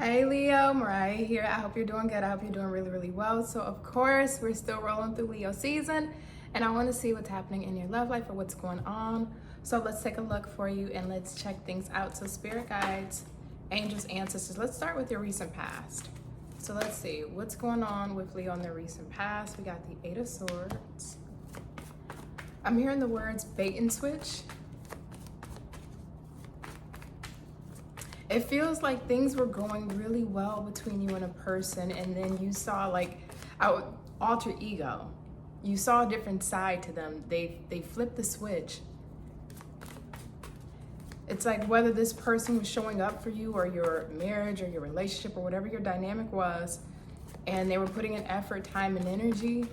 Hey Leo, Mariah here. I hope you're doing good. I hope you're doing really, really well. So of course, we're still rolling through Leo season and I want to see what's happening in your love life or what's going on. So let's take a look for you and let's check things out. So spirit guides, angels, ancestors, let's start with your recent past. So let's see what's going on with Leo in their recent past. We got the Eight of Swords. I'm hearing the words bait and switch. It feels like things were going really well between you and a person, and then you saw like alter ego. You saw a different side to them. They flipped the switch. It's like whether this person was showing up for you or your marriage or your relationship or whatever your dynamic was, and they were putting in effort, time, and energy,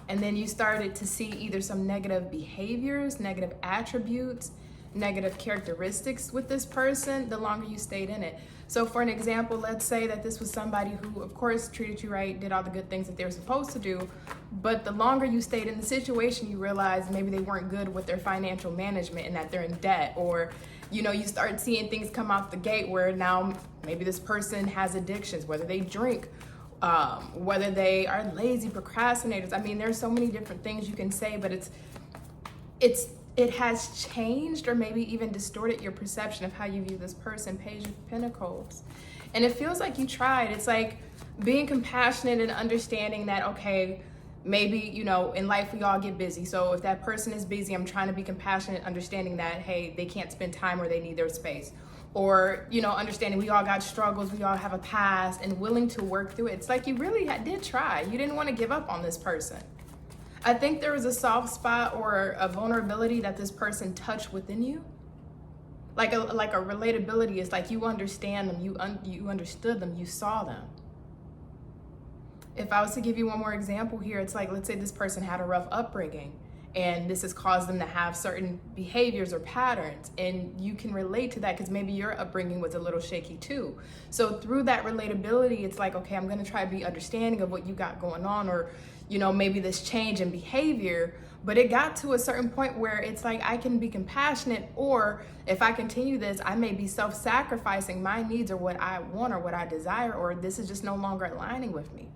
and then you started to see either some negative behaviors, negative attributes, negative characteristics with this person the longer you stayed in it. So for an example, let's say that this was somebody who of course treated you right, did all the good things that they were supposed to do, but the longer you stayed in the situation, you realized maybe they weren't good with their financial management and that they're in debt, or you start seeing things come off the gate where now maybe this person has addictions, whether they drink, whether they are lazy procrastinators. I mean, there's so many different things you can say, but it has changed or maybe even distorted your perception of how you view this person. Page of Pentacles. And it feels like you tried. It's like being compassionate and understanding that, okay, maybe, in life we all get busy. So if that person is busy, I'm trying to be compassionate, understanding that, hey, they can't spend time or they need their space. Or, understanding we all got struggles, we all have a past, and willing to work through it. It's like you really did try. You didn't want to give up on this person. I think there was a soft spot or a vulnerability that this person touched within you. Like a relatability. Is like you understand them, you understood them, you saw them. If I was to give you one more example here, it's like, let's say this person had a rough upbringing and this has caused them to have certain behaviors or patterns, and you can relate to that because maybe your upbringing was a little shaky too. So through that relatability, it's like, okay, I'm going to try to be understanding of what you got going on, or maybe this change in behavior, but it got to a certain point where it's like I can be compassionate, or if I continue this, I may be self-sacrificing my needs or what I want or what I desire, or this is just no longer aligning with me.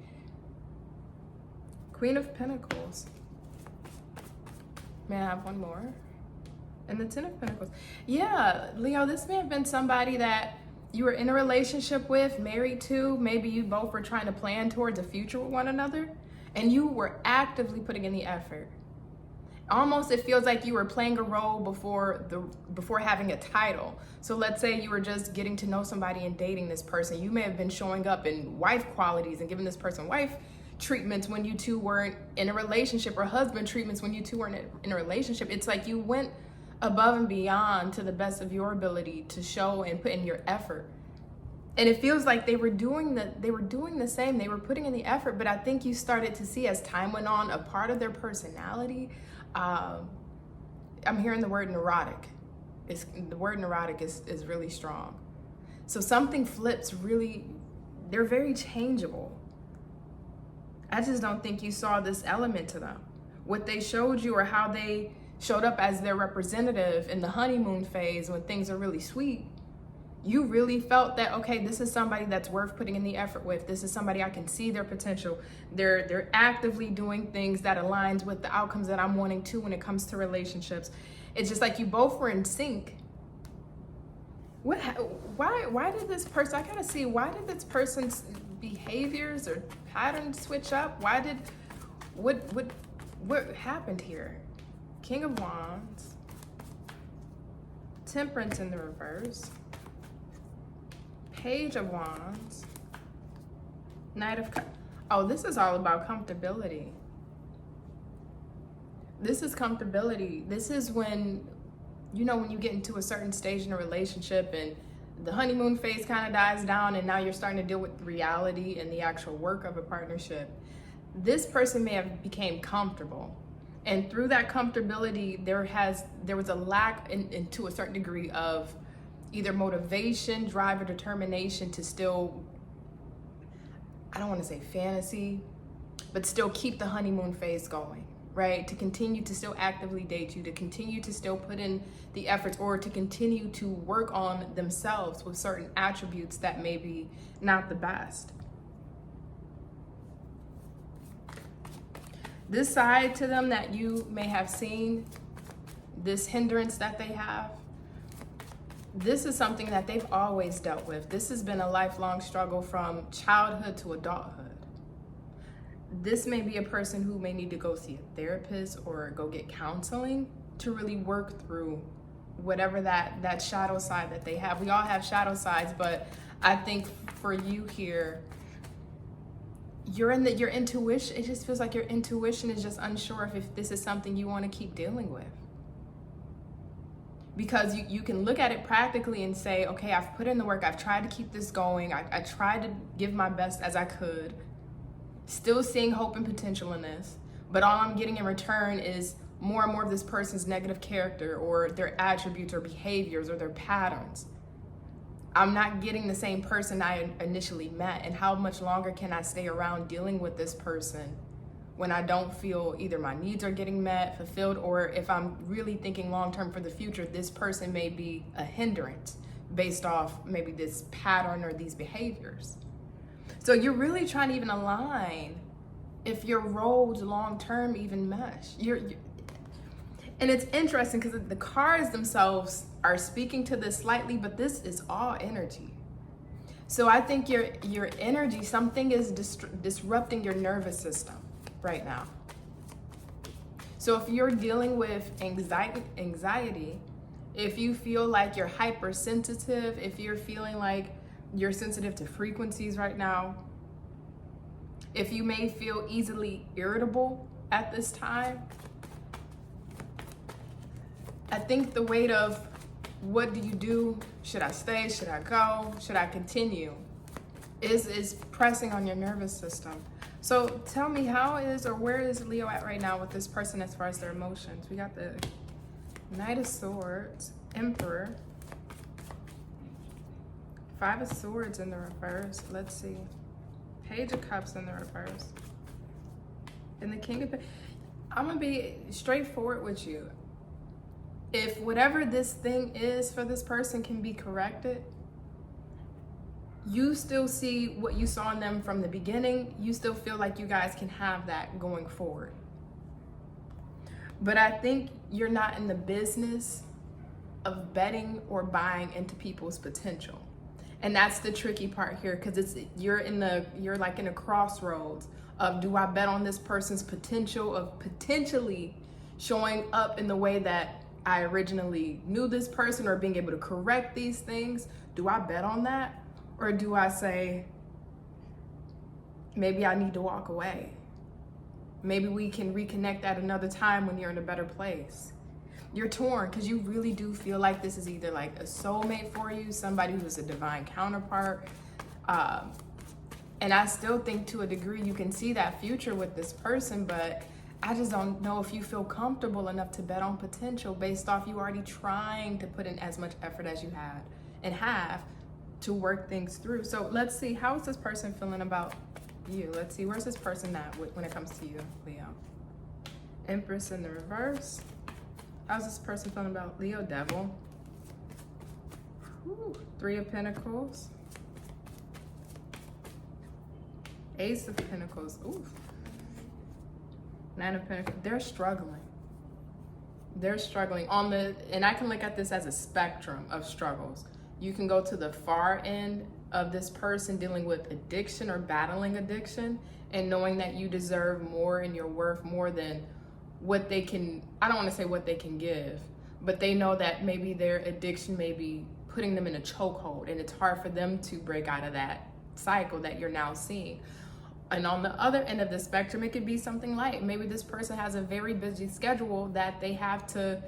Queen of Pentacles. May I have one more? And the Ten of Pentacles. Yeah, Leo, this may have been somebody that you were in a relationship with, married to. Maybe you both were trying to plan towards a future with one another, and you were actively putting in the effort. Almost it feels like you were playing a role before having a title. So let's say you were just getting to know somebody and dating this person. You may have been showing up in wife qualities and giving this person wife treatments when you two weren't in a relationship, or husband treatments when you two weren't in a relationship. It's like you went above and beyond to the best of your ability to show and put in your effort. And it feels like they were doing the same. They were putting in the effort, but I think you started to see as time went on a part of their personality. I'm hearing the word neurotic. The word neurotic is really strong. So something flips really, they're very changeable. I just don't think you saw this element to them. What they showed you, or how they showed up as their representative in the honeymoon phase when things are really sweet, you really felt that, okay, this is somebody that's worth putting in the effort with. This is somebody I can see their potential. They're actively doing things that aligns with the outcomes that I'm wanting to when it comes to relationships. It's just like you both were in sync. Why did this person, I gotta see, why did this person's behaviors or patterns switch up? What happened here? King of Wands, Temperance in the reverse, Page of Wands, Knight of Cups. Oh, this is all about comfortability. This is comfortability. This is when, when you get into a certain stage in a relationship and the honeymoon phase kind of dies down and now you're starting to deal with reality and the actual work of a partnership. This person may have became comfortable. And through that comfortability, there was a lack to a certain degree of either motivation, drive, or determination to still, I don't want to say fantasy, but still keep the honeymoon phase going. right? To continue to still actively date you, to continue to still put in the efforts, or to continue to work on themselves with certain attributes that may be not the best. This side to them that you may have seen, this hindrance that they have, this is something that they've always dealt with. This has been a lifelong struggle from childhood to adulthood. This may be a person who may need to go see a therapist or go get counseling to really work through whatever that shadow side that they have. We all have shadow sides, but I think for you here, your intuition, it just feels like your intuition is just unsure if this is something you want to keep dealing with. Because you can look at it practically and say, okay, I've put in the work, I've tried to keep this going, I tried to give my best as I could, still seeing hope and potential in this, but all I'm getting in return is more and more of this person's negative character or their attributes or behaviors or their patterns. I'm not getting the same person I initially met, and how much longer can I stay around dealing with this person when I don't feel either my needs are getting met, fulfilled, or if I'm really thinking long-term for the future, this person may be a hindrance based off maybe this pattern or these behaviors. So you're really trying to even align if your roads long-term even mesh. And it's interesting because the cards themselves are speaking to this slightly, but this is all energy. So I think your energy, something is disrupting your nervous system right now. So if you're dealing with anxiety, if you feel like you're hypersensitive, if you're feeling like you're sensitive to frequencies right now, if you may feel easily irritable at this time, I think the weight of what do you do? Should I stay? Should I go? Should I continue? Is pressing on your nervous system. So tell me, how is or where is Leo at right now with this person as far as their emotions? We got the Knight of Swords, Emperor, Five of Swords in the reverse. Let's see. Page of Cups in the reverse. And the King of... I'm going to be straightforward with you. If whatever this thing is for this person can be corrected, you still see what you saw in them from the beginning. You still feel like you guys can have that going forward. But I think you're not in the business of betting or buying into people's potential. And that's the tricky part here, because you're like in a crossroads of, do I bet on this person's potential of potentially showing up in the way that I originally knew this person, or being able to correct these things? Do I bet on that? Or do I say, maybe I need to walk away? Maybe we can reconnect at another time when you're in a better place. You're torn because you really do feel like this is either like a soulmate for you, somebody who's a divine counterpart. And I still think to a degree you can see that future with this person, but I just don't know if you feel comfortable enough to bet on potential based off you already trying to put in as much effort as you had and have to work things through. So let's see, how is this person feeling about you? Let's see, where's this person at when it comes to you, Leo? Empress in the reverse. How's this person feeling about Leo? Devil. Whew. Three of Pentacles. Ace of Pentacles. Ooh. Nine of Pentacles. They're struggling. They're struggling and I can look at this as a spectrum of struggles. You can go to the far end of this person dealing with addiction or battling addiction, and knowing that you deserve more and you're worth more than what they can, I don't want to say what they can give, but they know that maybe their addiction may be putting them in a chokehold, and it's hard for them to break out of that cycle that you're now seeing. And on the other end of the spectrum, it could be something light. Maybe this person has a very busy schedule that they have to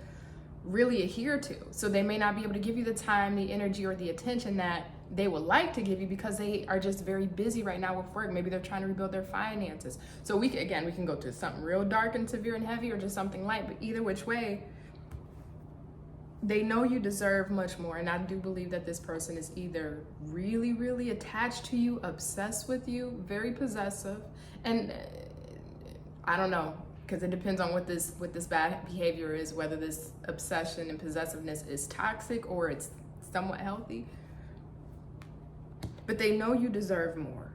really adhere to. So they may not be able to give you the time, the energy, or the attention that they would like to give you because they are just very busy right now with work. Maybe they're trying to rebuild their finances. So we can go to something real dark and severe and heavy, or just something light, but either which way, they know you deserve much more. And I do believe that this person is either really, really attached to you, obsessed with you, very possessive, and I don't know, because it depends on what this bad behavior is, whether this obsession and possessiveness is toxic or it's somewhat healthy. But they know you deserve more.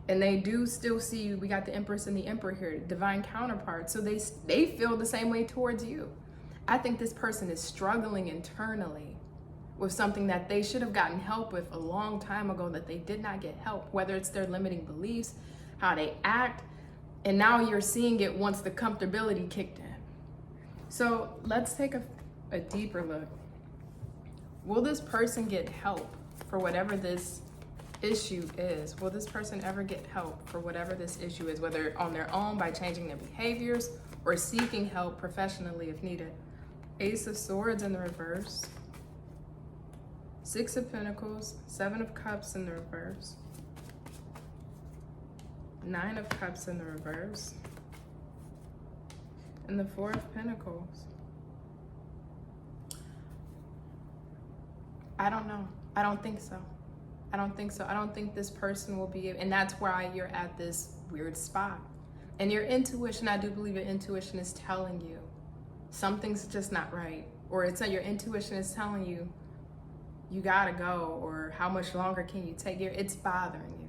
And they do still see you. We got the Empress and the Emperor here, divine counterparts. So they feel the same way towards you. I think this person is struggling internally with something that they should have gotten help with a long time ago that they did not get help, whether it's their limiting beliefs, how they act, and now you're seeing it once the comfortability kicked in. So let's take a deeper look. Will this person get help for whatever this issue is? Will this person ever get help for whatever this issue is, whether on their own by changing their behaviors or seeking help professionally if needed? Ace of Swords in the reverse. 6 of Pentacles, 7 of Cups in the reverse. 9 of Cups in the reverse. And the 4 of Pentacles. I don't know. I don't think so. I don't think so. I don't think this person will be, and that's why you're at this weird spot. And your intuition, I do believe your intuition is telling you something's just not right. Or it's that your intuition is telling you, you gotta go, or how much longer can you take? It's bothering you.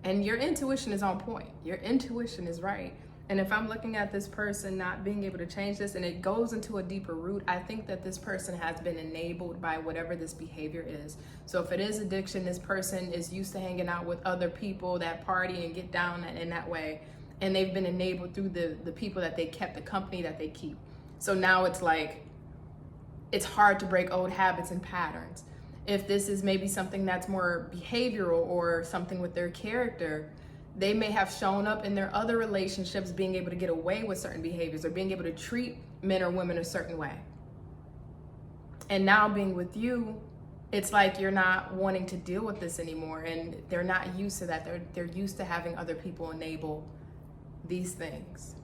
And your intuition is on point. Your intuition is right. And if I'm looking at this person not being able to change this and it goes into a deeper root, I think that this person has been enabled by whatever this behavior is. So if it is addiction, this person is used to hanging out with other people that party and get down in that way. And they've been enabled through the people that they kept, the company that they keep. So now it's like, it's hard to break old habits and patterns. If this is maybe something that's more behavioral or something with their character, they may have shown up in their other relationships being able to get away with certain behaviors or being able to treat men or women a certain way. And now being with you, it's like you're not wanting to deal with this anymore, and they're not used to that. They're used to having other people enable these things.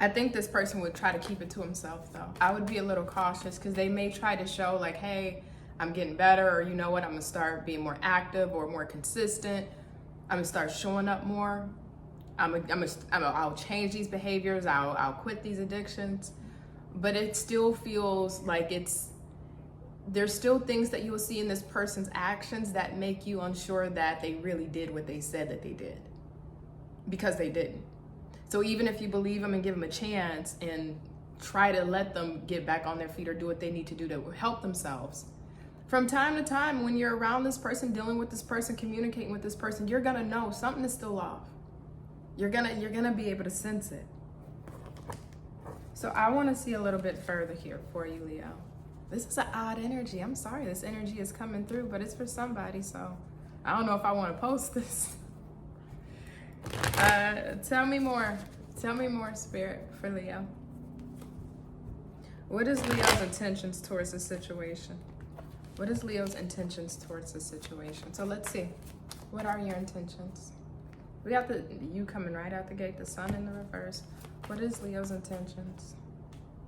I think this person would try to keep it to himself though. I would be a little cautious because they may try to show like, hey, I'm getting better, or you know what, I'm gonna start being more active or more consistent. I'm gonna start showing up more. I'll change these behaviors. I'll quit these addictions. But it still feels like there's still things that you will see in this person's actions that make you unsure that they really did what they said that they did, because they didn't. So even if you believe them and give them a chance and try to let them get back on their feet or do what they need to do to help themselves, from time to time when you're around this person, dealing with this person, communicating with this person, you're gonna know something is still off. You're gonna be able to sense it. So I want to see a little bit further here for you, Leo. This is an odd energy. I'm sorry this energy is coming through, but it's for somebody, so I don't know if I want to post this. Tell me more. Tell me more, Spirit, for Leo. What is Leo's intentions towards the situation? What is Leo's intentions towards the situation? So let's see. What are your intentions? We got you coming right out the gate, the Sun in the reverse. What is Leo's intentions?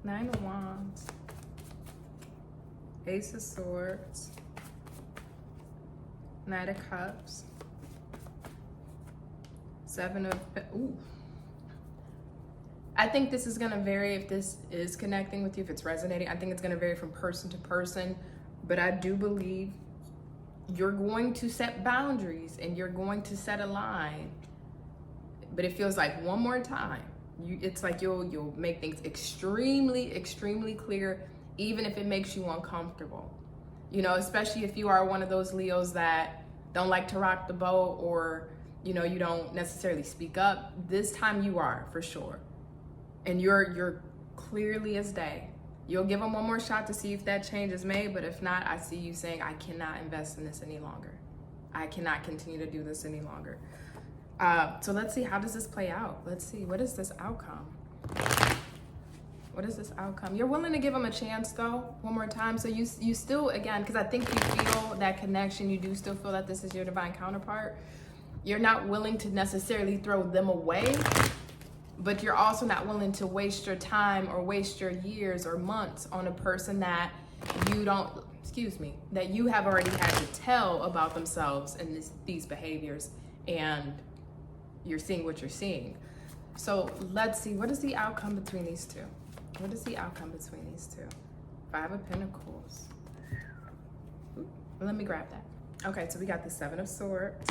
9 of Wands. Ace of Swords. Knight of Cups. 7 of... Ooh. I think this is going to vary if this is connecting with you, if it's resonating. I think it's going to vary from person to person. But I do believe you're going to set boundaries and you're going to set a line. But it feels like one more time, it's like you'll make things extremely, extremely clear, even if it makes you uncomfortable. You know, especially if you are one of those Leos that don't like to rock the boat, or, you know, you don't necessarily speak up. This time you are, for sure. And you're clearly as day. You'll give them one more shot to see if that change is made, but if not, I see you saying, I cannot invest in this any longer. I cannot continue to do this any longer. So let's see, how does this play out? Let's see, what is this outcome? What is this outcome? You're willing to give them a chance though, one more time. So you still, again, because I think you feel that connection, you do still feel that this is your divine counterpart. You're not willing to necessarily throw them away, but you're also not willing to waste your time or waste your years or months on a person that you that you have already had to tell about themselves and these behaviors. and you're seeing what you're seeing. So let's see, what is the outcome between these two? What is the outcome between these two? Five of Pentacles. Ooh, let me grab that. Okay, so we got the Seven of Swords.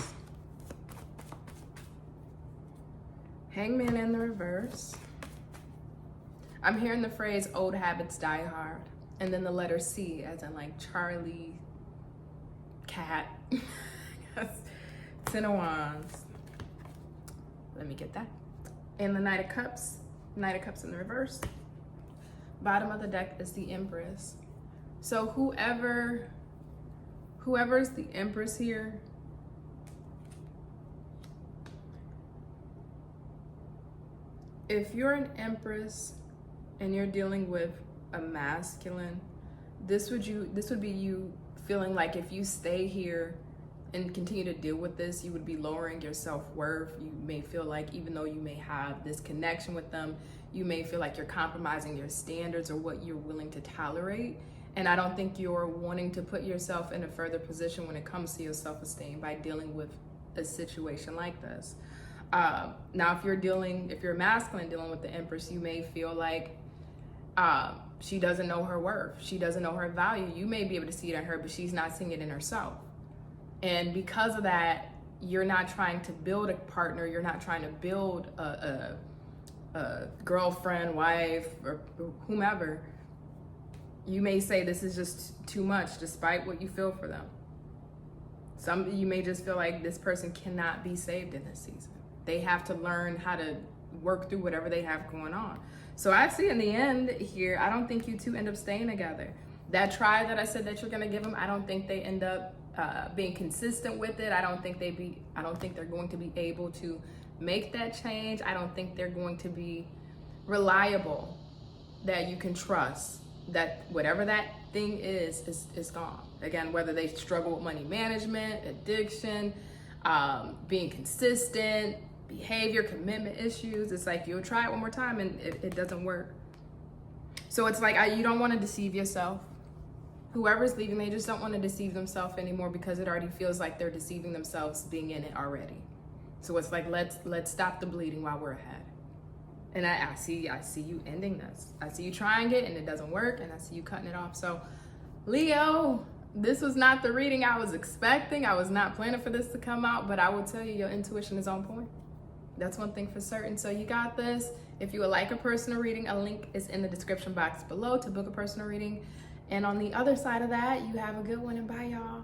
Hangman in the reverse. I'm hearing the phrase old habits die hard. And then the letter C, as in like Charlie, cat. Ten of Wands. Let me get that. And the Knight of Cups. Knight of Cups in the reverse. Bottom of the deck is the Empress. So whoever's the Empress here, if you're an Empress and you're dealing with a masculine, this would be you feeling like if you stay here and continue to deal with this, you would be lowering your self-worth. You may feel like even though you may have this connection with them, you may feel like you're compromising your standards or what you're willing to tolerate. And I don't think you're wanting to put yourself in a further position when it comes to your self-esteem by dealing with a situation like this. Now, if you're masculine dealing with the Empress, you may feel like she doesn't know her worth. She doesn't know her value. You may be able to see it in her, but she's not seeing it in herself. And because of that, you're not trying to build a partner. You're not trying to build a girlfriend, wife, or whomever. You may say this is just too much, despite what you feel for them. You may just feel like this person cannot be saved in this season. They have to learn how to work through whatever they have going on. So I see in the end here, I don't think you two end up staying together. That try that I said that you're gonna give them, I don't think they end up being consistent with it. I don't think they're going to be able to make that change. I don't think they're going to be reliable, that you can trust that whatever that thing is gone. Again, whether they struggle with money management, addiction, being consistent, behavior, commitment issues, it's like you'll try it one more time and it doesn't work. So it's like you don't want to deceive yourself. Whoever's leaving, they just don't want to deceive themselves anymore because it already feels like they're deceiving themselves being in it already. So it's like, let's stop the bleeding while we're ahead. And I see you ending this. I see you trying it and it doesn't work, and I see you cutting it off. So Leo, this was not the reading I was expecting. I was not planning for this to come out, but I will tell you, your intuition is on point. That's one thing for certain. So you got this. If you would like a personal reading, a link is in the description box below to book a personal reading. And on the other side of that, you have a good one, and bye, y'all.